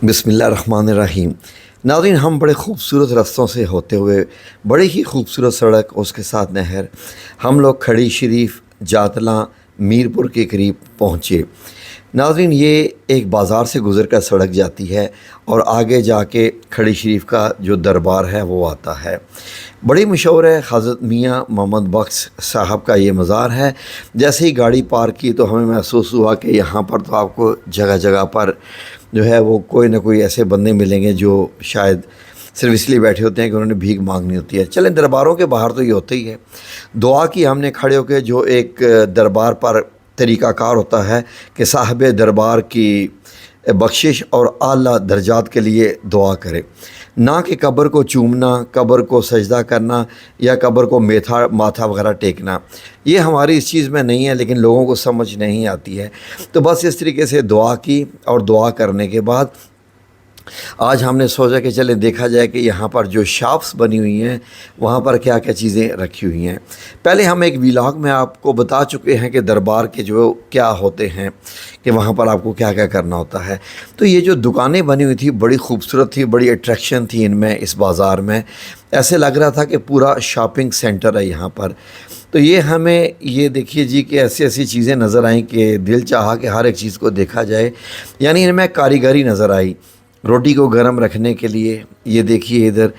बिस्मिल्लाहिर्रहमानिर्रहीम। नाज़रीन, हम बड़े खूबसूरत रास्तों से होते हुए बड़ी ही खूबसूरत सड़क और उसके साथ नहर, हम लोग खड़ी शरीफ जातला मीरपुर के करीब पहुँचे। नाज़रीन, ये एक बाज़ार से गुज़र कर सड़क जाती है और आगे जाके खड़ी शरीफ का जो दरबार है वो आता है। बड़ी मशहूर है, हज़रत मियाँ मोहम्मद बख्श साहब का ये मज़ार है। जैसे ही गाड़ी पार्क की तो हमें महसूस हुआ कि यहाँ पर तो आपको जगह जगह पर जो है वो कोई ना कोई ऐसे बंदे मिलेंगे जो शायद सिर्फ इसलिए बैठे होते हैं कि उन्होंने भीख मांगनी होती है। चलें, दरबारों के बाहर तो ये होता ही है। दुआ की हमने खड़े होकर, जो एक दरबार पर तरीक़ाकार होता है कि साहिब दरबार की बख्शिश और आला दर्जात के लिए दुआ करें, ना कि कब्र को चूमना, कब्र को सजदा करना या कब्र को माथा वगैरह टेकना। ये हमारी इस चीज़ में नहीं है, लेकिन लोगों को समझ नहीं आती है। तो बस इस तरीके से दुआ की, और दुआ करने के बाद आज हमने सोचा कि चले देखा जाए कि यहाँ पर जो शॉप्स बनी हुई हैं वहाँ पर क्या क्या चीज़ें रखी हुई हैं। पहले हम एक व्लॉग में आपको बता चुके हैं कि दरबार के जो क्या होते हैं, कि वहाँ पर आपको क्या क्या करना होता है। तो ये जो दुकानें बनी हुई थी बड़ी खूबसूरत थी, बड़ी अट्रैक्शन थी इनमें। इस बाज़ार में ऐसे लग रहा था कि पूरा शॉपिंग सेंटर है यहाँ पर। तो ये हमें ये देखिए जी कि ऐसी ऐसी चीज़ें नज़र आईं कि दिल चाहा कि हर एक चीज़ को देखा जाए। यानी इनमें कारीगरी नज़र आई रोटी को गर्म रखने के लिए। ये देखिए इधर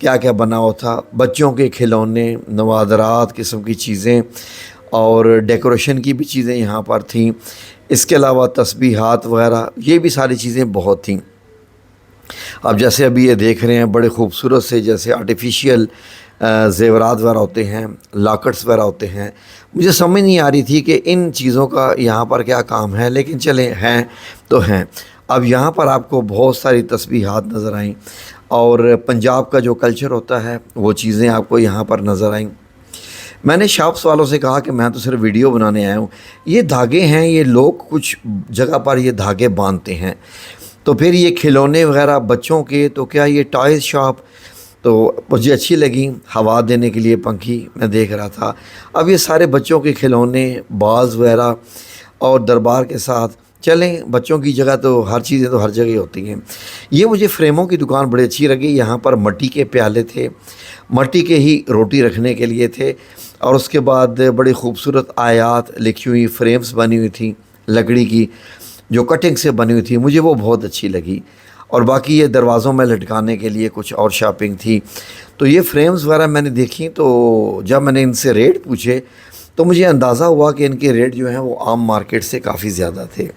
क्या क्या बना हुआ था, बच्चों के खिलौने, नवादरात किस्म की चीज़ें और डेकोरेशन की भी चीज़ें यहाँ पर थीं। इसके अलावा तस्बीहात वगैरह, ये भी सारी चीज़ें बहुत थीं। अब जैसे अभी ये देख रहे हैं बड़े खूबसूरत से जैसे आर्टिफिशियल ज़ेवरात वगैरह होते हैं, लॉकेट्स वगैरह होते हैं। मुझे समझ नहीं आ रही थी कि इन चीज़ों का यहाँ पर क्या काम है, लेकिन चलें हैं तो हैं। अब यहाँ पर आपको बहुत सारी तस्बीहात नज़र आईं और पंजाब का जो कल्चर होता है वो चीज़ें आपको यहाँ पर नज़र आईं। मैंने शॉप्स वालों से कहा कि मैं तो सिर्फ वीडियो बनाने आया हूँ। ये धागे हैं, ये लोग कुछ जगह पर ये धागे बांधते हैं। तो फिर ये खिलौने वगैरह बच्चों के, तो क्या ये टॉयज़ शॉप तो मुझे अच्छी लगी, हवा देने के लिए पंखी मैं देख रहा था। अब ये सारे बच्चों के खिलौने, बाज़ वगैरह और दरबार के साथ चलें, बच्चों की जगह तो हर चीज़ें तो हर जगह होती हैं। ये मुझे फ्रेमों की दुकान बड़ी अच्छी लगी। यहाँ पर मिट्टी के प्याले थे, मिट्टी के ही रोटी रखने के लिए थे, और उसके बाद बड़ी खूबसूरत आयात लिखी हुई फ्रेम्स बनी हुई थी लकड़ी की, जो कटिंग से बनी हुई थी, मुझे वो बहुत अच्छी लगी। और बाकी ये दरवाज़ों में लटकाने के लिए कुछ और शॉपिंग थी। तो ये फ्रेम्स वगैरह मैंने देखी, तो जब मैंने इनसे रेट पूछे तो मुझे अंदाज़ा हुआ कि इनके रेट जो हैं वो आम मार्केट से काफ़ी ज़्यादा थे।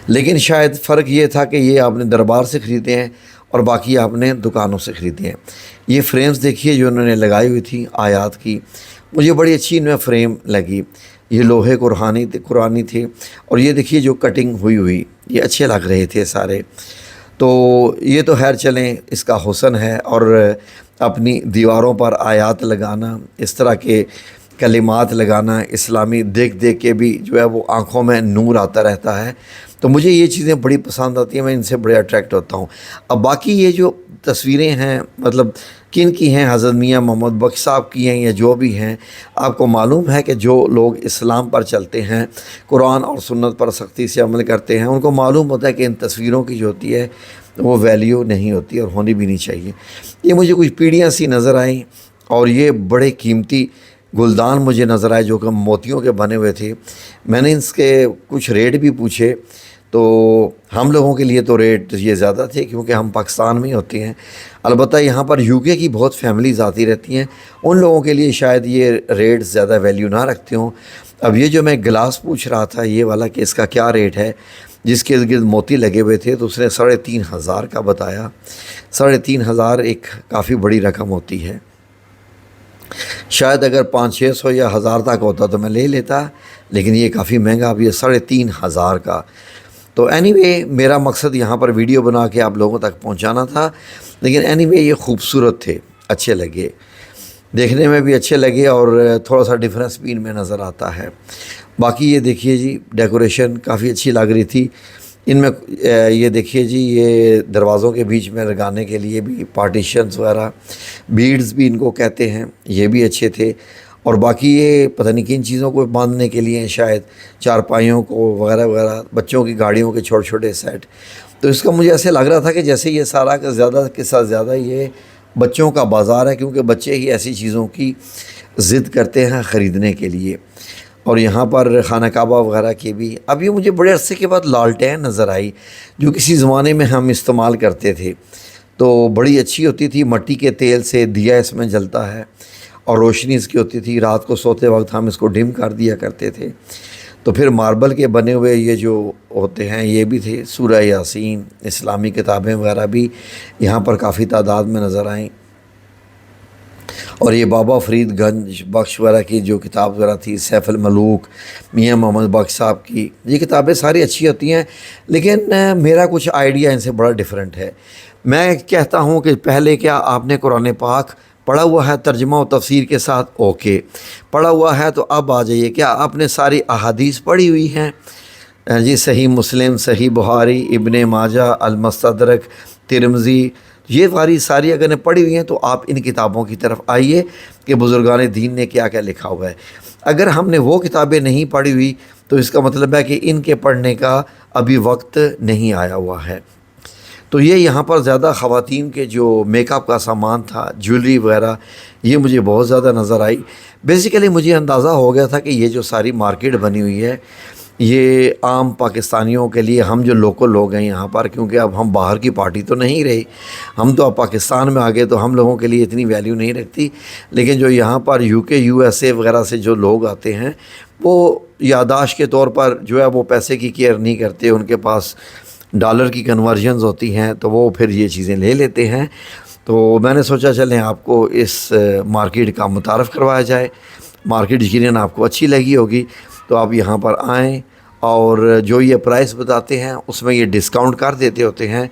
लेकिन शायद फ़र्क ये था कि ये आपने दरबार से ख़रीदे हैं और बाकी आपने दुकानों से ख़रीदे हैं। ये फ्रेम्स देखिए जो उन्होंने लगाई हुई थी आयात की, मुझे बड़ी अच्छी इनमें फ़्रेम लगी। ये लोहे कुरानी थे, और ये देखिए जो कटिंग हुई ये अच्छे लग रहे थे सारे। तो ये तो खैर चलें, इसका हुस्न है। और अपनी दीवारों पर आयात लगाना, इस तरह के कलिमात लगाना इस्लामी, देख देख के भी जो है वो आँखों में नूर आता रहता है। तो मुझे ये चीज़ें बड़ी पसंद आती हैं, मैं इनसे बड़े अट्रैक्ट होता हूँ। अब बाकी ये जो तस्वीरें हैं, मतलब किन की हैं, हज़रत मियाँ मोहम्मद बख्श साहब की हैं या जो भी हैं, आपको मालूम है कि जो लोग इस्लाम पर चलते हैं, कुरान और सुन्नत पर सख्ती से अमल करते हैं, उनको मालूम होता है कि इन तस्वीरों की जो होती है वो वैल्यू नहीं होती और होनी भी नहीं चाहिए। ये मुझे कुछ पीढ़ियाँ सी नज़र आईं, और ये बड़े कीमती गुलदान मुझे नज़र आए जो कि मोतियों के बने हुए थे। मैंने इसके कुछ रेट भी पूछे, तो हम लोगों के लिए तो रेट ये ज़्यादा थे क्योंकि हम पाकिस्तान में ही होते हैं। अलबत्ता यहाँ पर यूके की बहुत फैमिलीज़ आती रहती हैं, उन लोगों के लिए शायद ये रेट ज़्यादा वैल्यू ना रखते हों। अब ये जो मैं गिलास पूछ रहा था ये वाला कि इसका क्या रेट है, जिसके इर्द गिर्द मोती लगे हुए थे, तो उसने 3,500 का बताया। 3,500 एक काफ़ी बड़ी रकम होती है। शायद अगर 500-600 या 1000 तक होता तो मैं ले लेता, लेकिन ये काफ़ी महंगा। अब ये 3,500 का। तो एनीवे, मेरा मकसद यहाँ पर वीडियो बना के आप लोगों तक पहुँचाना था। लेकिन एनीवे ये खूबसूरत थे, अच्छे लगे, देखने में भी अच्छे लगे, और थोड़ा सा डिफरेंस भी इनमें नज़र आता है। बाकी ये देखिए जी, डेकोरेशन काफ़ी अच्छी लग रही थी इनमें। ये देखिए जी, ये दरवाज़ों के बीच में लगाने के लिए भी पार्टीशंस वगैरह, बीड्स भी इनको कहते हैं, ये भी अच्छे थे। اور باقی یہ پتہ نہیں کن چیزوں کو باندھنے کے لیے شاید چارپائیوں کو وغیرہ وغیرہ، بچوں کی گاڑیوں کے چھوٹے چھوٹے سیٹ. تو اس کا مجھے ایسے لگ رہا تھا کہ جیسے یہ سارا کا زیادہ کے ساتھ زیادہ یہ بچوں کا بازار ہے، کیونکہ بچے ہی ایسی چیزوں کی ضد کرتے ہیں خریدنے کے لیے. اور یہاں پر خانہ کعبہ وغیرہ کی بھی اب یہ مجھے بڑے عرصے کے بعد لالٹین نظر آئی، جو کسی زمانے میں ہم استعمال کرتے تھے. تو بڑی اچھی ہوتی تھی، مٹی کے تیل سے دیا اس میں جلتا ہے اور روشنی اس کی ہوتی تھی. رات کو سوتے وقت ہم اس کو ڈم کر دیا کرتے تھے. تو پھر ماربل کے بنے ہوئے یہ جو ہوتے ہیں یہ بھی تھے. سورہ یاسین، اسلامی کتابیں وغیرہ بھی یہاں پر کافی تعداد میں نظر آئیں. اور یہ بابا فرید گنج بخش وغیرہ کی جو کتاب وغیرہ تھی، سیف الملوک میاں محمد بخش صاحب کی، یہ کتابیں ساری اچھی ہوتی ہیں، لیکن میرا کچھ آئیڈیا ان سے بڑا ڈیفرنٹ ہے. میں کہتا ہوں کہ پہلے کیا آپ نے قرآن پاک پڑھا ہوا ہے ترجمہ و تفسیر کے ساتھ؟ اوکے، پڑھا ہوا ہے تو اب آ جائیے، کیا آپ نے ساری احادیث پڑھی ہوئی ہیں؟ جی صحیح مسلم، صحیح بخاری، ابن ماجہ، المستدرک، ترمذی، یہ ساری اگر نے پڑھی ہوئی ہیں تو آپ ان کتابوں کی طرف آئیے کہ بزرگان دین نے کیا کیا لکھا ہوا ہے. اگر ہم نے وہ کتابیں نہیں پڑھی ہوئی تو اس کا مطلب ہے کہ ان کے پڑھنے کا ابھی وقت نہیں آیا ہوا ہے. تو یہ یہاں پر زیادہ خواتین کے جو میک اپ کا سامان تھا، جویلری وغیرہ، یہ مجھے بہت زیادہ نظر آئی. بیسیکلی مجھے اندازہ ہو گیا تھا کہ یہ جو ساری مارکیٹ بنی ہوئی ہے یہ عام پاکستانیوں کے لیے، ہم جو لوکل لوگ ہیں یہاں پر، کیونکہ اب ہم باہر کی پارٹی تو نہیں رہی، ہم تو اب پاکستان میں آ گئے تو ہم لوگوں کے لیے اتنی ویلیو نہیں رکھتی. لیکن جو یہاں پر یو کے یو ایس اے وغیرہ سے جو لوگ آتے ہیں وہ یاداشت کے طور پر جو ہے وہ پیسے کی کیئر نہیں کرتے، ان کے پاس ڈالر کی کنورژنز ہوتی ہیں تو وہ پھر یہ چیزیں لے لیتے ہیں. تو میں نے سوچا چلیں آپ کو اس مارکیٹ کا متعارف کروایا جائے. مارکیٹ یقیناً آپ کو اچھی لگی ہوگی، تو آپ یہاں پر آئیں اور جو یہ پرائس بتاتے ہیں اس میں یہ ڈسکاؤنٹ کر دیتے ہوتے ہیں.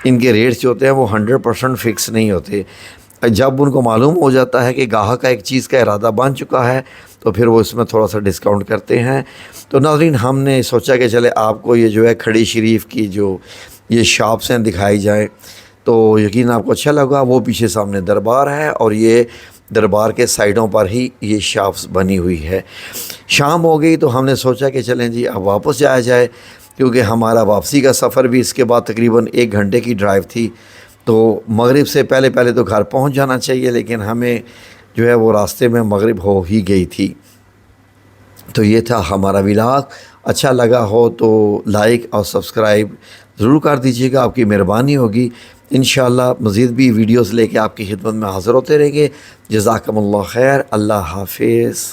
ان کے ریٹس جو ہوتے ہیں وہ 100% فکس نہیں ہوتے. جب ان کو معلوم ہو جاتا ہے کہ گاہک کا ایک چیز کا ارادہ بن چکا ہے تو پھر وہ اس میں تھوڑا سا ڈسکاؤنٹ کرتے ہیں. تو ناظرین، ہم نے سوچا کہ چلے آپ کو یہ جو ہے کھڑی شریف کی جو یہ شاپس ہیں دکھائی جائیں تو یقین آپ کو اچھا لگا. وہ پیچھے سامنے دربار ہے اور یہ دربار کے سائڈوں پر ہی یہ شاپس بنی ہوئی ہے. شام ہو گئی تو ہم نے سوچا کہ چلیں جی اب واپس جایا جائے، کیونکہ ہمارا واپسی کا سفر بھی اس کے بعد تقریباً 1 گھنٹے کی ڈرائیو تھی. تو مغرب سے پہلے تو گھر پہنچ جانا چاہیے، لیکن ہمیں جو ہے وہ راستے میں مغرب ہو ہی گئی تھی. تو یہ تھا ہمارا ولاگ. اچھا لگا ہو تو لائک اور سبسکرائب ضرور کر دیجیے گا، آپ کی مہربانی ہوگی. انشاءاللہ مزید بھی ویڈیوز لے کے آپ کی خدمت میں حاضر ہوتے رہیں گے. جزاکم اللہ خیر. اللہ حافظ.